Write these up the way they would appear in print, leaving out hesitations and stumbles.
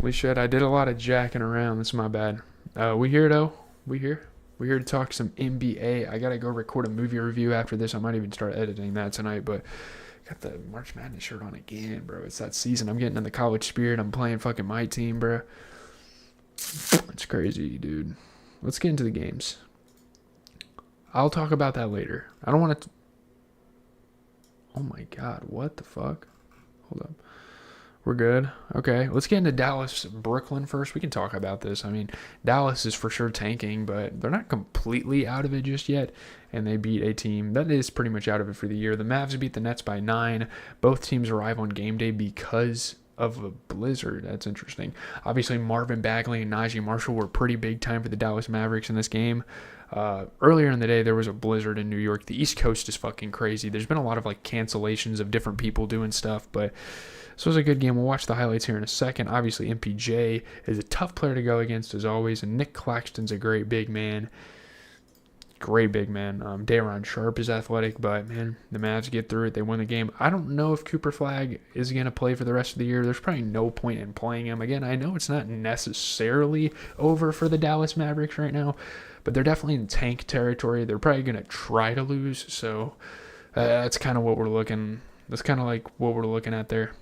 We should. I did a lot of jacking around. That's my bad. We here though. We here. We're here to talk some NBA. I gotta go record a movie review after this. I might even start editing that tonight. But got the March Madness shirt on again, bro. It's that season. I'm getting in the college spirit. I'm playing fucking my team, bro. It's crazy, dude. Let's get into the games. I'll talk about that later. I don't want to. Oh my god, what the fuck? Hold up. We're good. Okay, let's get into Dallas, Brooklyn first. We can talk about this. I mean, Dallas is for sure tanking, but they're not completely out of it just yet. And they beat a team that is pretty much out of it for the year. The Mavs beat the Nets by 9. Both teams arrive on game day because of a blizzard. That's interesting. Obviously, Marvin Bagley and Najee Marshall were pretty big time for the Dallas Mavericks in this game. Earlier in the day, there was a blizzard in New York. The East Coast is fucking crazy. There's been a lot of like cancellations of different people doing stuff, but this was a good game. We'll watch the highlights here in a second. Obviously, MPJ is a tough player to go against as always, and Nick Claxton's a great big man. Daron Sharp is athletic, but man, the Mavs get through it. They win the game. I don't know if Cooper Flagg is going to play for the rest of the year. There's probably no point in playing him. Again, I know it's not necessarily over for the Dallas Mavericks right now, but they're definitely in tank territory. They're probably going to try to lose, so that's kind of what we're looking. That's kind of like what we're looking at there.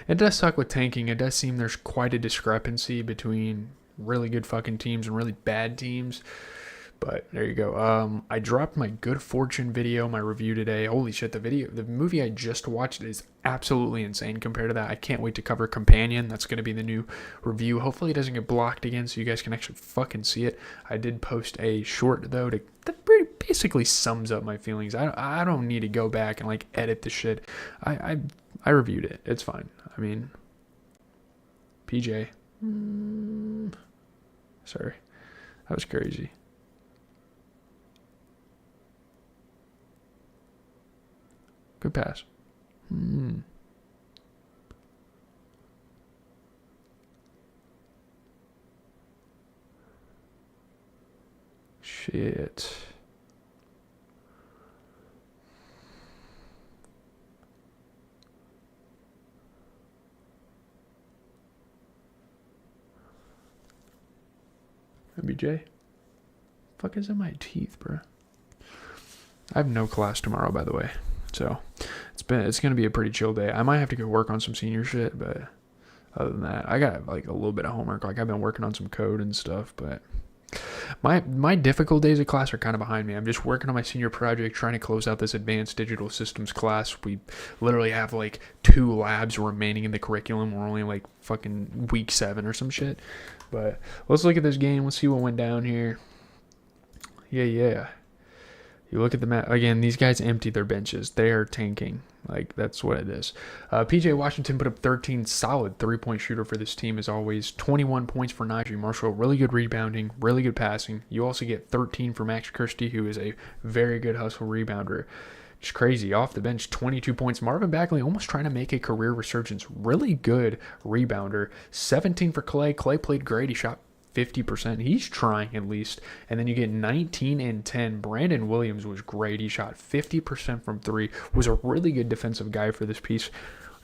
It does suck with tanking. It does seem there's quite a discrepancy between really good fucking teams and really bad teams. But there you go. I dropped my Good Fortune video, my review today. Holy shit, the movie I just watched is absolutely insane compared to that. I can't wait to cover Companion. That's going to be the new review. Hopefully it doesn't get blocked again so you guys can actually fucking see it. I did post a short, though, that basically sums up my feelings. I don't need to go back and, like, edit the shit. I reviewed it. It's fine. I mean, PJ. Sorry. That was crazy. Good pass. Shit. MBJ. Fuck is in my teeth, bro. I have no class tomorrow, by the way. So it's gonna be a pretty chill day. I might have to go work on some senior shit, but other than that, I got like a little bit of homework. Like I've been working on some code and stuff, but my difficult days of class are kind of behind me. I'm just working on my senior project, trying to close out this advanced digital systems class. We literally have like 2 labs remaining in the curriculum. We're only like fucking week 7 or some shit. But let's look at this game. Let's see what went down here. Yeah. You look at the map again. These guys emptied their benches. They are tanking. Like that's what it is. PJ Washington put up 13, solid 3-point shooter for this team as always. 21 points for Najee Marshall. Really good rebounding. Really good passing. You also get 13 for Max Christie, who is a very good hustle rebounder. Just crazy. Off the bench, 22 points. Marvin Bagley almost trying to make a career resurgence. Really good rebounder. 17 for Clay. Clay played great. He shot 50%. He's trying at least. And then you get 19 and 10. Brandon Williams was great. He shot 50% from 3. Was a really good defensive guy for this piece.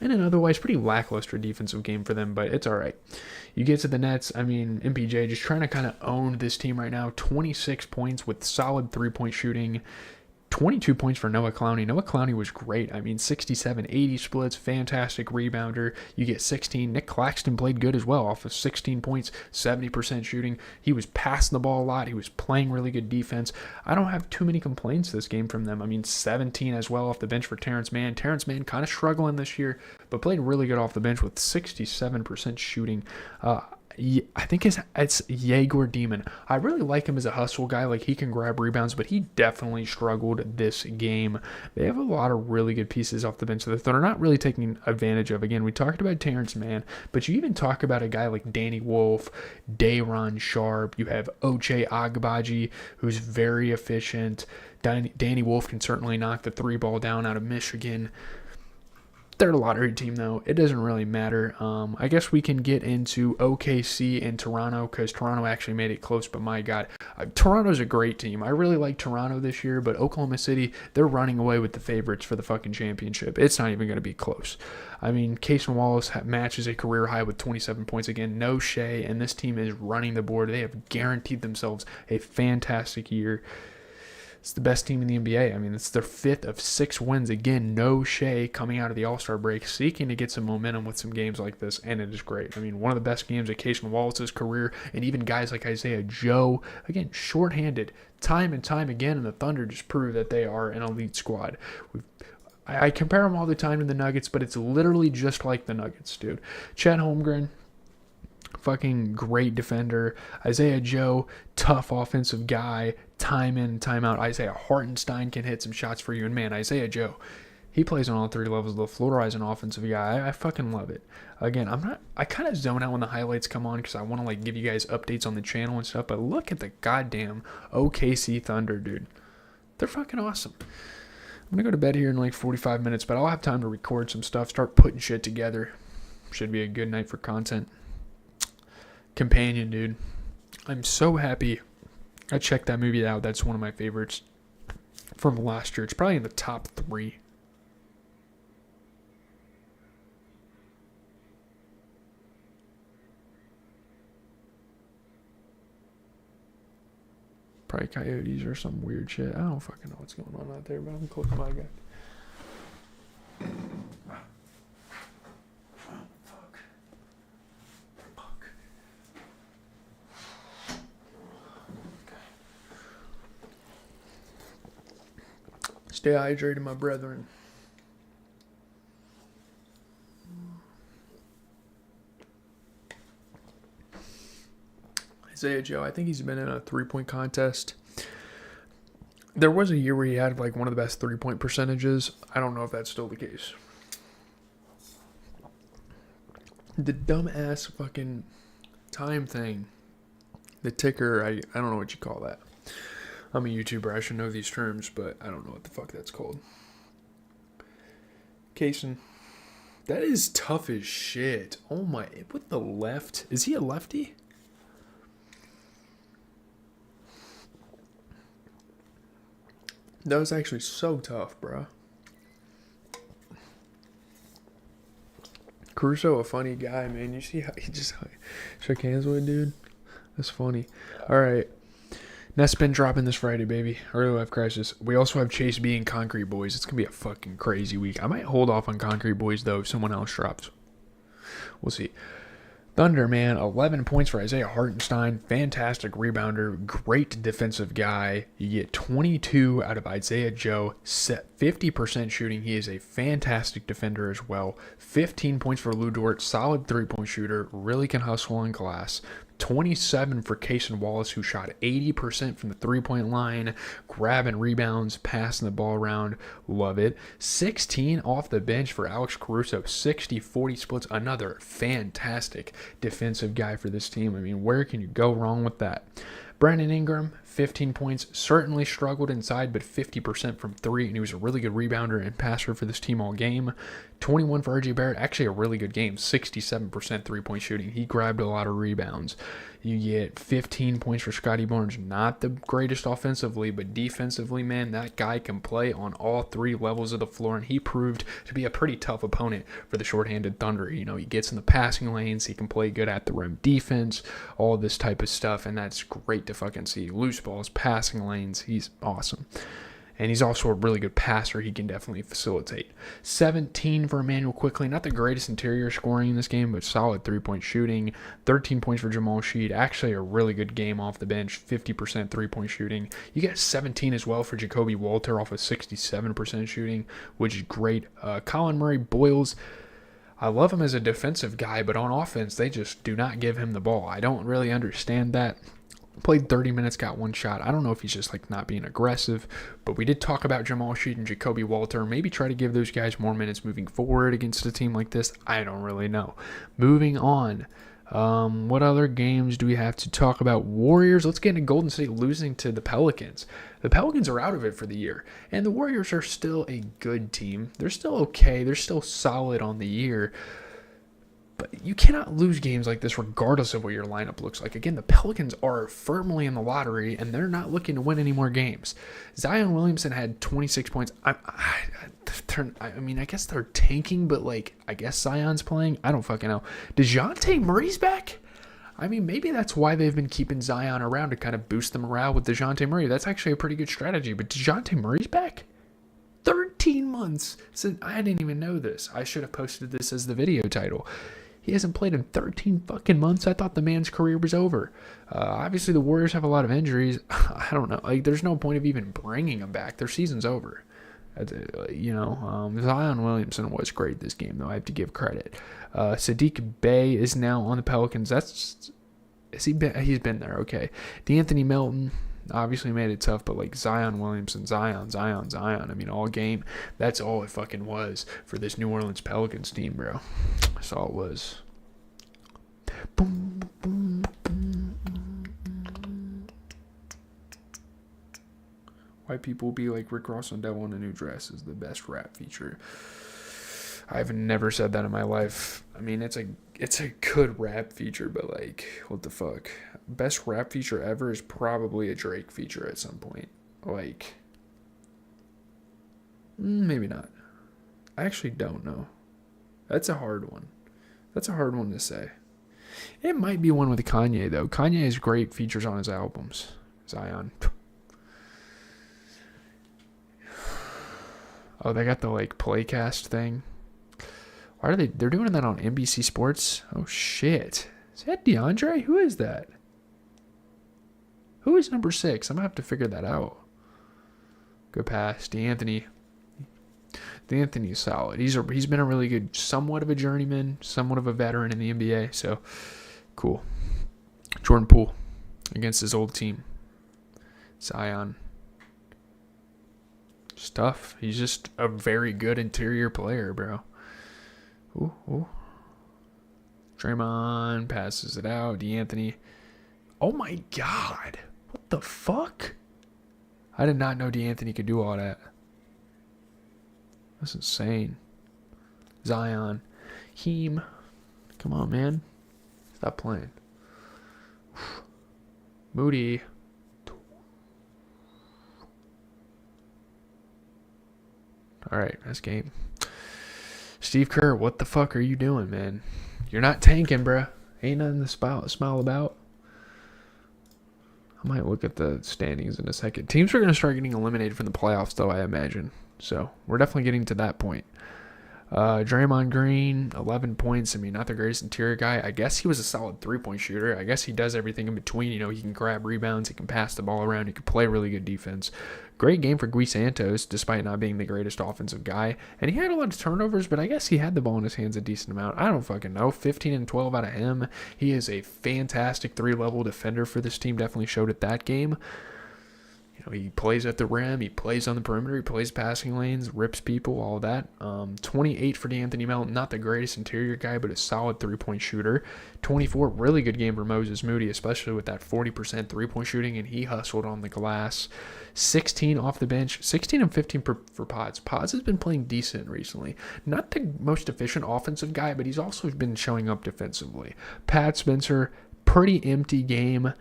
And an otherwise pretty lackluster defensive game for them, but it's all right. You get to the Nets. I mean, MPJ just trying to kind of own this team right now. 26 points with solid 3-point shooting. 22 points for Noah Clowney. Noah Clowney was great. I mean, 67-80 splits, fantastic rebounder. You get 16. Nick Claxton played good as well off of 16 points, 70% shooting. He was passing the ball a lot. He was playing really good defense. I don't have too many complaints this game from them. I mean, 17 as well off the bench for Terrence Mann. Terrence Mann kind of struggling this year, but played really good off the bench with 67% shooting. I think it's Yegor Demon. I really like him as a hustle guy. Like, he can grab rebounds, but he definitely struggled this game. They have a lot of really good pieces off the bench that they're not really taking advantage of. Again, we talked about Terrence Mann, but you even talk about a guy like Danny Wolf, Daron Sharp. You have Ochai Agbaji, who's very efficient. Danny Wolf can certainly knock the 3 ball down out of Michigan. They're a lottery team, though. It doesn't really matter. I guess we can get into OKC and Toronto because Toronto actually made it close, but my God. Toronto's a great team. I really like Toronto this year, but Oklahoma City, they're running away with the favorites for the fucking championship. It's not even going to be close. I mean, Cason Wallace matches a career high with 27 points again. No Shea, and this team is running the board. They have guaranteed themselves a fantastic year. It's the best team in the NBA. I mean, it's their 5th of 6 wins. Again, no Shea coming out of the All-Star break, seeking to get some momentum with some games like this, and it is great. I mean, one of the best games of Cason Wallace's career, and even guys like Isaiah Joe, again, shorthanded time and time again, and the Thunder just prove that they are an elite squad. I compare them all the time to the Nuggets, but it's literally just like the Nuggets, dude. Chet Holmgren, fucking great defender. Isaiah Joe, tough offensive guy, time in, time out. Isaiah Hartenstein can hit some shots for you. And man, Isaiah Joe, he plays on all 3 levels of the floor as an offensive guy. I fucking love it. Again, I kind of zone out when the highlights come on because I want to like give you guys updates on the channel and stuff. But look at the goddamn OKC Thunder, dude. They're fucking awesome. I'm going to go to bed here in like 45 minutes, but I'll have time to record some stuff, start putting shit together. Should be a good night for content. Companion, dude. I'm so happy I checked that movie out. That's one of my favorites from last year. It's probably in the top 3. Probably coyotes or some weird shit. I don't fucking know what's going on out there, but I'm clicking my guy. Stay hydrated, my brethren. Isaiah Joe, I think he's been in a 3-point contest. There was a year where he had like one of the best 3-point percentages. I don't know if that's still the case. The dumbass fucking time thing. The ticker, I don't know what you call that. I'm a YouTuber. I should know these terms, but I don't know what the fuck that's called. Cason. That is tough as shit. Oh my. With the left. Is he a lefty? That was actually so tough, bro. Caruso, a funny guy, man. You see how he just shook hands with, dude? That's funny. All right. Nespin dropping this Friday, baby. Early Life Crisis. We also have Chase B and Concrete Boys. It's going to be a fucking crazy week. I might hold off on Concrete Boys, though, if someone else drops. We'll see. Thunder, man. 11 points for Isaiah Hartenstein. Fantastic rebounder. Great defensive guy. You get 22 out of Isaiah Joe. 50% shooting. He is a fantastic defender as well. 15 points for Lu Dort. Solid 3-point shooter. Really can hustle in class. 27 for Cason Wallace, who shot 80% from the 3-point line, grabbing rebounds, passing the ball around. Love it. 16 off the bench for Alex Caruso. 60-40 splits. Another fantastic defensive guy for this team. I mean, where can you go wrong with that? Brandon Ingram, 15 points. Certainly struggled inside, but 50% from 3, and he was a really good rebounder and passer for this team all game. 21 for RJ Barrett. Actually a really good game. 67% 3-point shooting. He grabbed a lot of rebounds. You get 15 points for Scotty Barnes. Not the greatest offensively, but defensively, man, that guy can play on all 3 levels of the floor, and he proved to be a pretty tough opponent for the shorthanded Thunder. You know, he gets in the passing lanes. He can play good at the rim defense, all this type of stuff, and that's great to fucking see. Loose balls, passing lanes. He's awesome. And he's also a really good passer. He can definitely facilitate. 17 for Emmanuel Quickley. Not the greatest interior scoring in this game, but solid 3-point shooting. 13 points for Jamal Sheed. Actually a really good game off the bench. 50% 3-point shooting. You get 17 as well for Jacoby Walter off of 67% shooting, which is great. Colin Murray Boyles. I love him as a defensive guy, but on offense, they just do not give him the ball. I don't really understand that. Played 30 minutes, got 1 shot. I don't know if he's just like not being aggressive, but we did talk about Jamal Sheed and Jacoby Walter. Maybe try to give those guys more minutes moving forward against a team like this. I don't really know. Moving on. What other games do we have to talk about? Warriors. Let's get into Golden State losing to the Pelicans. The Pelicans are out of it for the year, and the Warriors are still a good team. They're still okay. They're still solid on the year. But you cannot lose games like this regardless of what your lineup looks like. Again, the Pelicans are firmly in the lottery, and they're not looking to win any more games. Zion Williamson had 26 points. I mean, I guess they're tanking, but, I guess Zion's playing. I don't fucking know. DeJounte Murray's back? I mean, maybe that's why they've been keeping Zion around to kind of boost the morale with DeJounte Murray. That's actually a pretty good strategy. But DeJounte Murray's back? 13 months since I didn't even know this. I should have posted this as the video title. He hasn't played in 13 fucking months. I thought the man's career was over. Obviously, the Warriors have a lot of injuries. I don't know. There's no point of even bringing him back. Their season's over. Zion Williamson was great this game, though. I have to give credit. Sadiq Bey is now on the Pelicans. He's been there, okay. D'Anthony Melton obviously made it tough, but Zion Williamson, Zion. I mean, all game. That's all it fucking was for this New Orleans Pelicans team, bro. That's all it was. Boom, boom, boom. White people will be like, Rick Ross on Devil in a New Dress is the best rap feature. I've never said that in my life. I mean, it's a good rap feature, but what the fuck? Best rap feature ever is probably a Drake feature at some point. Maybe not. I actually don't know. That's a hard one. That's a hard one to say. It might be one with Kanye, though. Kanye has great features on his albums. Zion. Oh, they got the Playcast thing. Why are they're doing that on NBC Sports? Oh shit. Is that DeAndre? Who is that? Who is number 6? I'm gonna have to figure that out. Good pass. D'Anthony's solid. He's been a really good, somewhat of a journeyman, somewhat of a veteran in the NBA, so cool. Jordan Poole against his old team. Zion. Stuff. He's just a very good interior player, bro. Ooh. Draymond passes it out. D'Anthony. Oh my god. What the fuck? I did not know D'Anthony could do all that. That's insane. Zion. Heem. Come on, man. Stop playing. Moody. All right, nice game. Steve Kerr, what the fuck are you doing, man? You're not tanking, bruh. Ain't nothing to smile about. I might look at the standings in a second. Teams are going to start getting eliminated from the playoffs, though, I imagine. So we're definitely getting to that point. Draymond Green, 11 points. I mean, not the greatest interior guy. I guess he was a solid three-point shooter. I guess he does everything in between. He can grab rebounds. He can pass the ball around. He can play really good defense. Great game for Gui Santos, despite not being the greatest offensive guy. And he had a lot of turnovers, but I guess he had the ball in his hands a decent amount. I don't fucking know. 15 and 12 out of him. He is a fantastic three-level defender for this team. Definitely showed it that game. He plays at the rim, he plays on the perimeter, he plays passing lanes, rips people, all that. 28 for D'Anthony Melton, not the greatest interior guy, but a solid three-point shooter. 24, really good game for Moses Moody, especially with that 40% three-point shooting, and he hustled on the glass. 16 off the bench, 16 and 15 for Pods. Pods has been playing decent recently. Not the most efficient offensive guy, but he's also been showing up defensively. Pat Spencer, pretty empty game.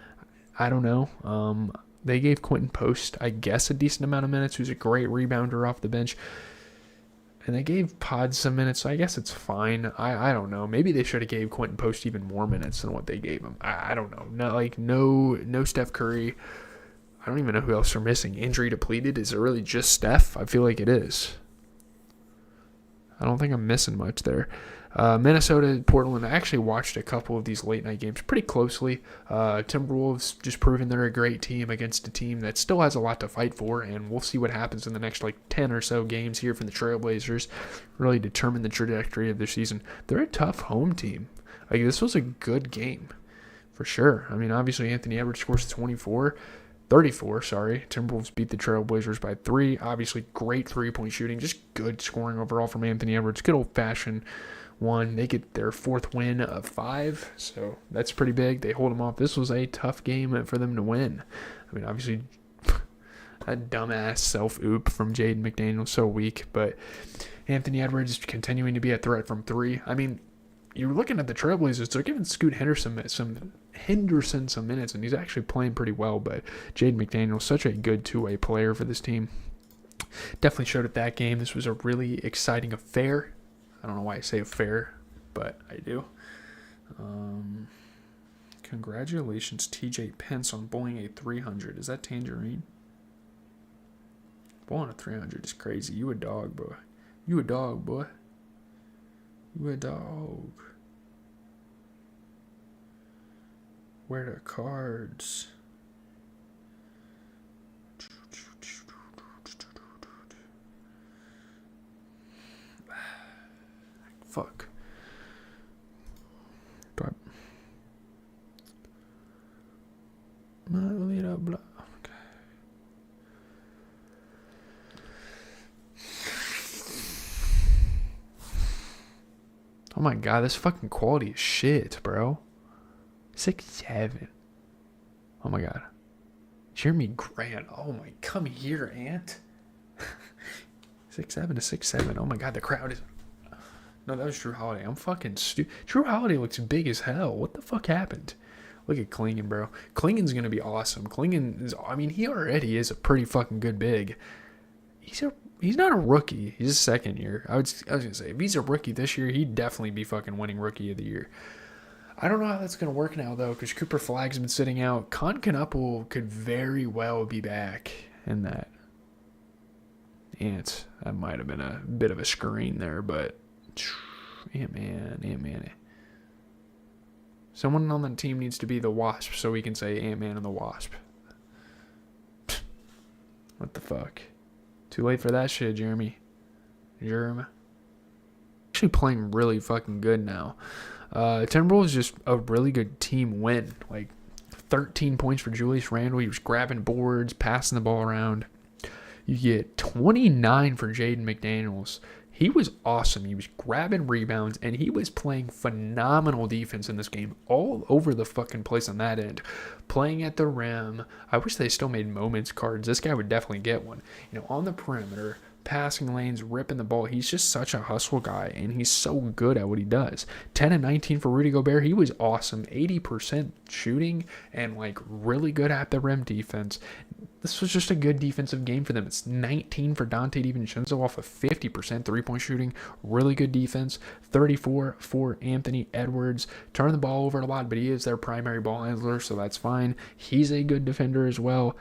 I don't know. They gave Quentin Post, I guess, a decent amount of minutes, who's a great rebounder off the bench. And they gave Pods some minutes, so I guess it's fine. I don't know. Maybe they should have gave Quentin Post even more minutes than what they gave him. I don't know. No Steph Curry. I don't even know who else they're missing. Injury depleted? Is it really just Steph? I feel like it is. I don't think I'm missing much there. Minnesota, Portland, I actually watched a couple of these late night games pretty closely. Timberwolves just proving they're a great team against a team that still has a lot to fight for, and we'll see what happens in the next 10 or so games here from the Trailblazers. Really determine the trajectory of their season. They're a tough home team. This was a good game for sure. I mean, obviously Anthony Edwards scores 34, sorry. Timberwolves beat the Trailblazers by 3. Obviously great three-point shooting, just good scoring overall from Anthony Edwards. Good old-fashioned won. They get their 4th win of 5, so that's pretty big. They hold them off. This was a tough game for them to win. I mean, obviously, a dumbass self-oop from Jaden McDaniels, so weak, but Anthony Edwards continuing to be a threat from 3. I mean, you're looking at the Trailblazers, they're giving Scoot Henderson some minutes, and he's actually playing pretty well, but Jaden McDaniels, such a good two-way player for this team. Definitely showed at that game. This was a really exciting affair. I don't know why I say affair, but I do. Congratulations, TJ Pence, on bowling a 300. Is that Tangerine? Bowling a 300 is crazy. You a dog, boy. You a dog, boy. You a dog. Where the cards? Fuck. Blah. Okay. Oh my god, this fucking quality is shit, bro. 6'7". Oh my god. Jeremy Grant. Oh my, come here, Ant. 6'7" to 6'7". Oh my god, the crowd is. No, that was Drew Holiday. I'm fucking stupid. Drew Holiday looks big as hell. What the fuck happened? Look at Klingon, bro. Klingon's gonna be awesome. Klingon is. I mean, he already is a pretty fucking good big. He's not a rookie. He's a second year. I was gonna say, if he's a rookie this year, he'd definitely be fucking winning Rookie of the Year. I don't know how that's gonna work now though, because Cooper Flagg's been sitting out. Con Knuppel could very well be back in that. Ants. That might have been a bit of a screen there, but Ant-Man. Someone on that team needs to be the Wasp so we can say Ant-Man and the Wasp. What the fuck? Too late for that shit, Jeremy. Actually playing really fucking good now. Timberwolves is just a really good team win. Like 13 points for Julius Randle. He was grabbing boards, passing the ball around. You get 29 for Jaden McDaniels. He was awesome. He was grabbing rebounds, and he was playing phenomenal defense in this game all over the fucking place on that end. Playing at the rim. I wish they still made moments cards. This guy would definitely get one. You know, on the perimeter, passing lanes, ripping the ball. He's just such a hustle guy, and he's so good at what he does. 10 and 19 for Rudy Gobert. He was awesome. 80% shooting and, like, really good at the rim defense. This was just a good defensive game for them. It's 19 for Dante DiVincenzo off of 50% three-point shooting. Really good defense. 34 for Anthony Edwards. Turn the ball over a lot, but he is their primary ball handler, so that's fine. He's a good defender as well.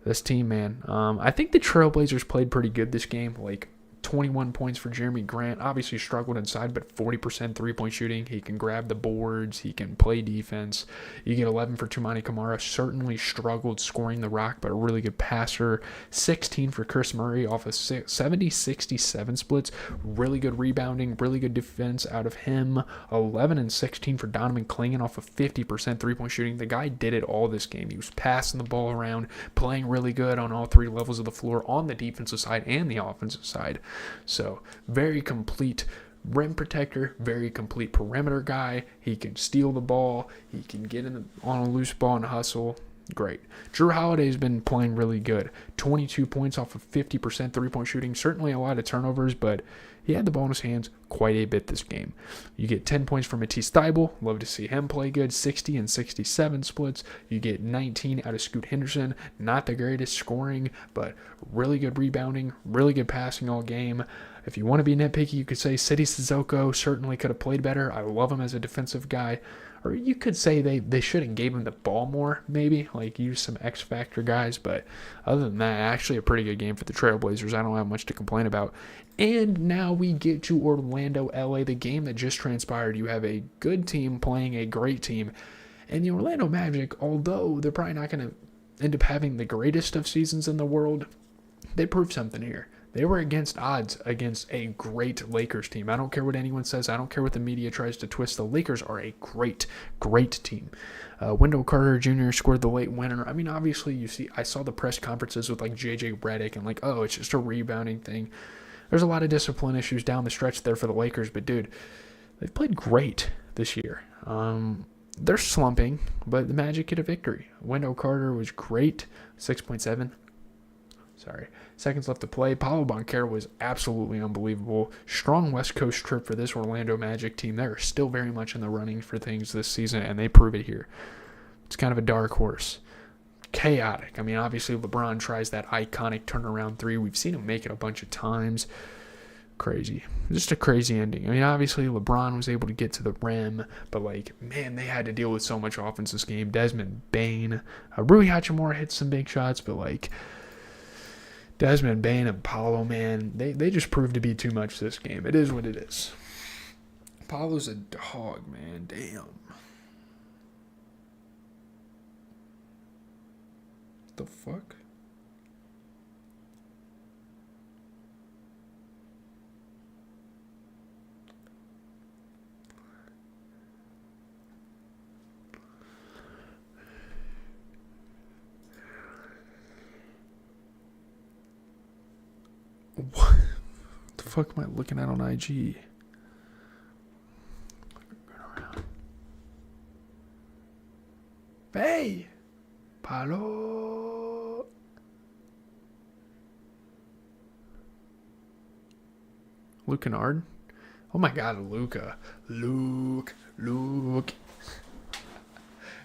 This team, man. I think the Trailblazers played pretty good this game. Like, 21 points for Jeremy Grant. Obviously struggled inside, but 40% three-point shooting. He can grab the boards. He can play defense. You get 11 for Toumani Camara. Certainly struggled scoring the rock, but a really good passer. 16 for Chris Murray off of 70-67 splits. Really good rebounding. Really good defense out of him. 11 and 16 for Donovan Clingan off of 50% three-point shooting. The guy did it all this game. He was passing the ball around, playing really good on all three levels of the floor, on the defensive side and the offensive side. So, very complete rim protector, very complete perimeter guy. He can steal the ball. He can get on a loose ball and hustle. Great. Drew Holiday's been playing really good. 22 points off of 50% three-point shooting. Certainly a lot of turnovers, but he had the ball in his hands quite a bit this game. You get 10 points from Matisse Thybulle. Love to see him play good. 60 and 67 splits. You get 19 out of Scoot Henderson. Not the greatest scoring, but really good rebounding, really good passing all game. If you want to be nitpicky, you could say Sidi Sissoko certainly could have played better. I love him as a defensive guy. Or you could say they should have gave him the ball more, maybe. Like, use some X-Factor guys. But other than that, actually a pretty good game for the Trailblazers. I don't have much to complain about. And now we get to Orlando, LA, the game that just transpired. You have a good team playing a great team. And the Orlando Magic, although they're probably not going to end up having the greatest of seasons in the world, they proved something here. They were against odds against a great Lakers team. I don't care what anyone says. I don't care what the media tries to twist. The Lakers are a great, great team. Wendell Carter Jr. scored the late winner. I mean, obviously, I saw the press conferences with, like, J.J. Redick and, like, oh, it's just a rebounding thing. There's a lot of discipline issues down the stretch there for the Lakers, but, dude, They've played great this year. They're slumping, but the Magic get a victory. Wendell Carter was great, 6.7. Sorry. Seconds left to play. Paolo Banchero was absolutely unbelievable. Strong West Coast trip for this Orlando Magic team. They're still very much in the running for things this season, and they prove it here. It's kind of a dark horse. Chaotic. I mean, obviously LeBron tries that iconic turnaround three. We've seen him make it a bunch of times. Crazy. Just a crazy ending. I mean, obviously LeBron was able to get to the rim, but man, they had to deal with so much offense this game. Desmond Bane. Rui Hachimura hit some big shots, but Desmond Bane and Paolo, man, they just proved to be too much this game. It is what it is. Paolo's a dog, man. Damn. What the fuck? What the fuck am I looking at on IG? Hey! Paolo! Luke Kennard? Oh my god, Luka. Luke.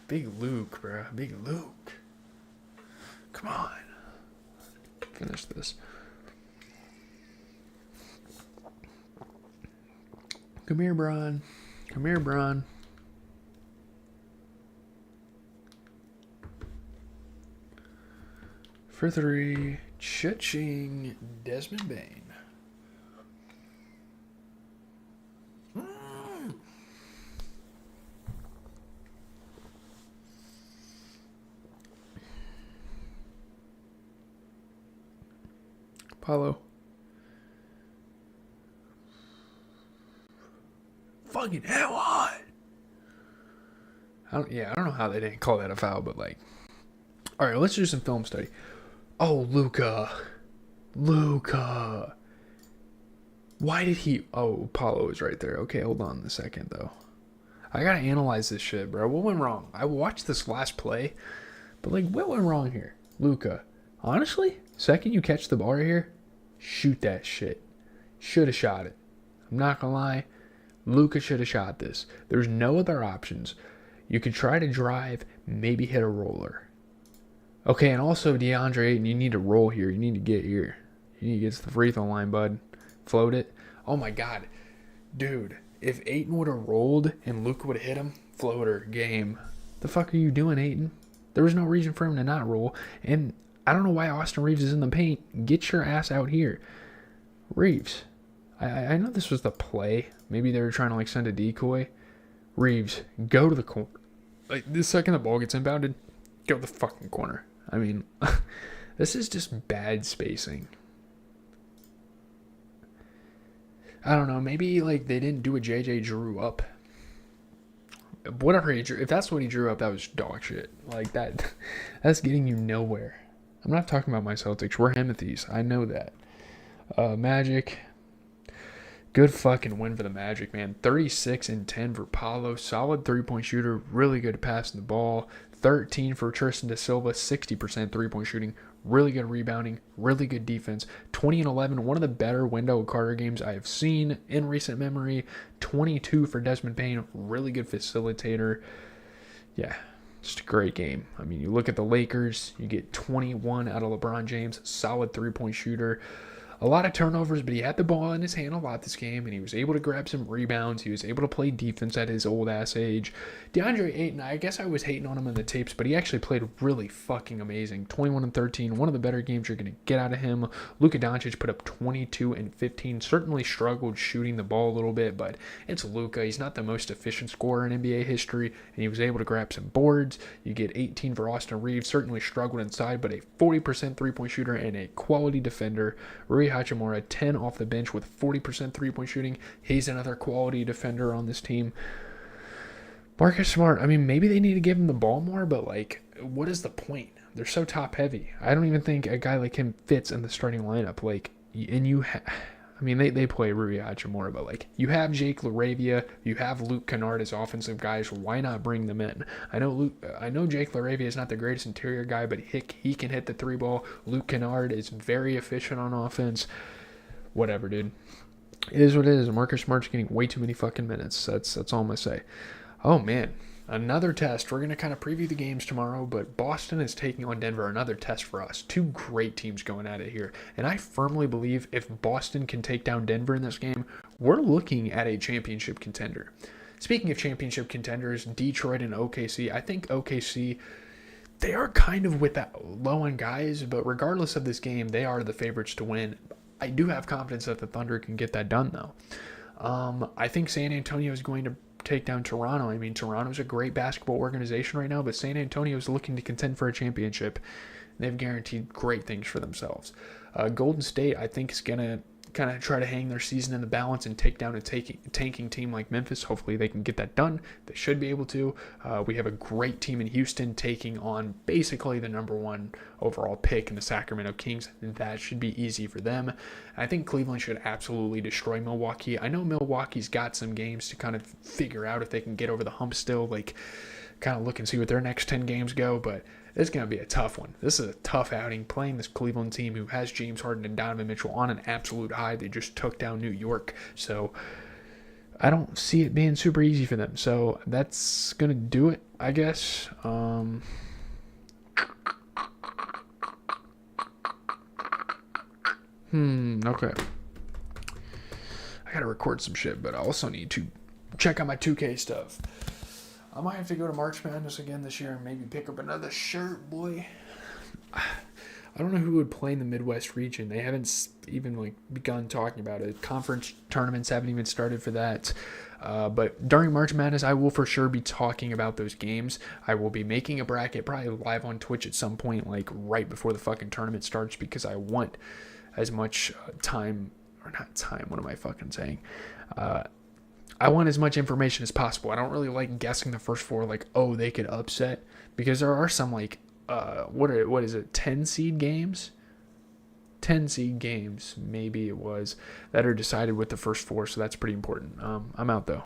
Big Luke, bro. Big Luke. Come on. Finish this. Come here, Bron. Come here, Bron. For three, cha-ching, Desmond Bane. Paulo. Fucking hell on. I don't know how they didn't call that a foul, but all right, let's do some film study. Oh, Luka. Why did he? Oh, Paulo is right there. Okay, hold on a second though. I gotta analyze this shit, bro. What went wrong? I watched this last play, but what went wrong here, Luka? Honestly, second you catch the ball right here, shoot that shit. Should have shot it. I'm not gonna lie. Luka should have shot this. There's no other options. You could try to drive, maybe hit a roller. Okay, and also DeAndre Ayton, you need to roll here. You need to get here. You need to get to the free throw line, bud. Float it. Oh my god. Dude, if Ayton would have rolled and Luka would have hit him, floater, game. The fuck are you doing, Ayton? There was no reason for him to not roll. And I don't know why Austin Reeves is in the paint. Get your ass out here. Reeves. I know this was the play. Maybe they were trying to send a decoy. Reeves, go to the corner. The second the ball gets inbounded, go to the fucking corner. I mean, this is just bad spacing. I don't know. Maybe they didn't do a JJ drew up. Whatever he drew. If that's what he drew up, that was dog shit. That's getting you nowhere. I'm not talking about my Celtics. We're Himothy's. I know that. Magic. Good fucking win for the Magic, man. 36-10 for Paolo. Solid three-point shooter. Really good at passing the ball. 13 for Tristan da Silva. 60% three-point shooting. Really good rebounding. Really good defense. 20-11. One of the better Wendell Carter games I have seen in recent memory. 22 for Desmond Bane. Really good facilitator. Yeah, just a great game. I mean, you look at the Lakers. You get 21 out of LeBron James. Solid three-point shooter. A lot of turnovers, but he had the ball in his hand a lot this game, and he was able to grab some rebounds. He was able to play defense at his old-ass age. DeAndre Ayton, I guess I was hating on him in the tapes, but he actually played really fucking amazing. 21-13, one of the better games you're going to get out of him. Luka Doncic put up 22-15. Certainly struggled shooting the ball a little bit, but it's Luka. He's not the most efficient scorer in NBA history, and he was able to grab some boards. You get 18 for Austin Reeves. Certainly struggled inside, but a 40% three-point shooter and a quality defender. Rui Hachimura, 10 off the bench with 40% three-point shooting. He's another quality defender on this team. Marcus Smart, I mean, maybe they need to give him the ball more, but what is the point? They're so top-heavy. I don't even think a guy like him fits in the starting lineup. I mean, they play Rui Hachimura, but like you have Jake LaRavia, you have Luke Kennard as offensive guys. Why not bring them in? I know Jake LaRavia is not the greatest interior guy, but he can hit the three ball. Luke Kennard is very efficient on offense. Whatever, dude. It is what it is. Marcus Smart's getting way too many fucking minutes. That's all I'm gonna say. Oh man. Another test. We're going to kind of preview the games tomorrow, but Boston is taking on Denver. Another test for us. Two great teams going at it here. And I firmly believe if Boston can take down Denver in this game, we're looking at a championship contender. Speaking of championship contenders, Detroit and OKC, I think OKC, they are kind of with that low on guys, but regardless of this game, they are the favorites to win. I do have confidence that the Thunder can get that done, though. I think San Antonio is going to take down Toronto. I mean, Toronto's a great basketball organization right now, but San Antonio is looking to contend for a championship. They've guaranteed great things for themselves. Golden State, I think, is going to kind of try to hang their season in the balance and take down a tanking team like Memphis. Hopefully they can get that done. They should be able to. We have a great team in Houston taking on basically the number one overall pick in the Sacramento Kings. That should be easy for them. I think Cleveland should absolutely destroy Milwaukee. I know Milwaukee's got some games to kind of figure out if they can get over the hump still, like kind of look and see what their next 10 games go, but it's going to be a tough one. This is a tough outing playing this Cleveland team who has James Harden and Donovan Mitchell on an absolute high. They just took down New York. So I don't see it being super easy for them. So that's going to do it, I guess. Okay. I got to record some shit, but I also need to check out my 2K stuff. I might have to go to March Madness again this year and maybe pick up another shirt, boy. I don't know who would play in the Midwest region. They haven't even begun talking about it. Conference tournaments haven't even started for that. But during March Madness, I will for sure be talking about those games. I will be making a bracket, probably live on Twitch at some point, like right before the fucking tournament starts, because I want as much time, or not time, what am I fucking saying? I want as much information as possible. I don't really like guessing the first four, like, oh, they could upset, because there are some, like, what is it, 10 seed games? 10 seed games, maybe it was, that are decided with the first four, so that's pretty important. I'm out, though.